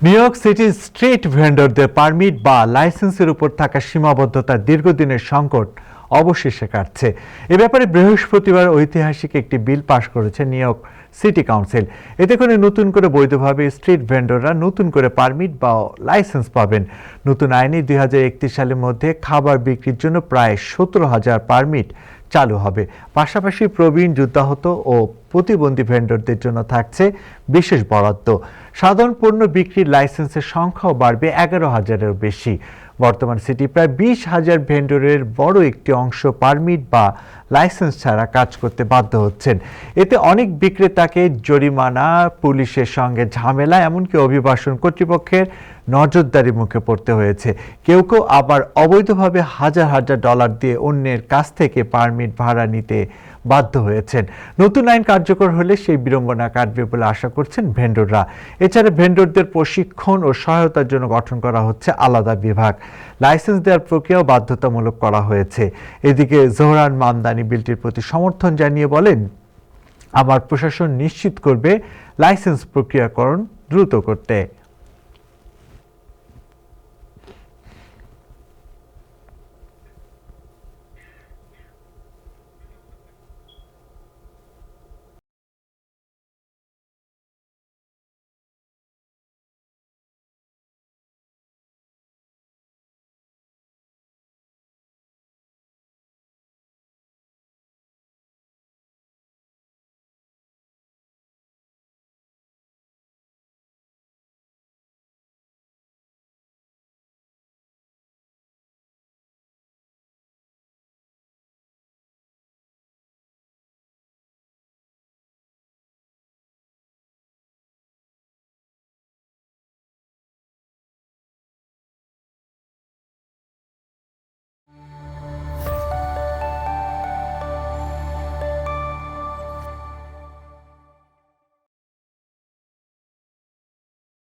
New York সিটির street ভেন্ডরদের permit বা লাইসেন্সের উপর থাকা সীমাবদ্ধতার দীর্ঘদিনের সংকট অবশেষে কাটছে। এ ব্যাপারে বৃহস্পতিবার ঐতিহাসিক একটি বিল পাশ করেছে নিউ ইয়র্ক সিটি কাউন্সিল। এতে করে নতুন করে বৈধভাবে স্ট্রিট ভেন্ডররা নতুন করে পারমিট বা লাইসেন্স পাবেন। নতুন আইনে 2031 সালের মধ্যে খাবার বিক্রির জন্য প্রায় 17,000 পারমিট চালু হবে। পাশাপাশি প্রবীণ, যুদ্ধাহত ও প্রতিবন্ধী ভেন্ডরদের জন্য থাকছে বিশেষ বরাদ্দ। সাধারণ পণ্য বিক্রির লাইসেন্সের সংখ্যাও বাড়বে 11,000-এরও বেশি। বর্তমান সিটি প্রায় 20,000 ভেন্ডরের বড় একটি অংশ পারমিট বা লাইসেন্স ছাড়া কাজ করতে বাধ্য হচ্ছেন। এতে অনেক বিক্রেতাকে জরিমানা, পুলিশের সঙ্গে ঝামেলা, এমনকি অভিবাসন কর্তৃপক্ষের নজরদারির মুখে পড়তে হয়েছে। কেউ কেউ আবার অবৈধভাবে হাজার হাজার ডলার দিয়ে অন্যের কাছ থেকে পারমিট ভাড়া নিতে বাধ্য হয়েছেন। নতুন আইন কার্যকর হলে সেই বিড়ম্বনা কাটবে বলে আশা করছেন ভেন্ডররা। এছাড়া ভেন্ডরদের প্রশিক্ষণ ও সহায়তার জন্য গঠন করা হচ্ছে আলাদা বিভাগ। লাইসেন্স দেওয়ার প্রক্রিয়াও বাধ্যতামূলক করা হয়েছে। এদিকে জোহরান মামদানি বিলটির প্রতি সমর্থন জানিয়ে বলেন, আমার প্রশাসন নিশ্চিত করবে লাইসেন্স প্রক্রিয়াকরণ দ্রুত করতে।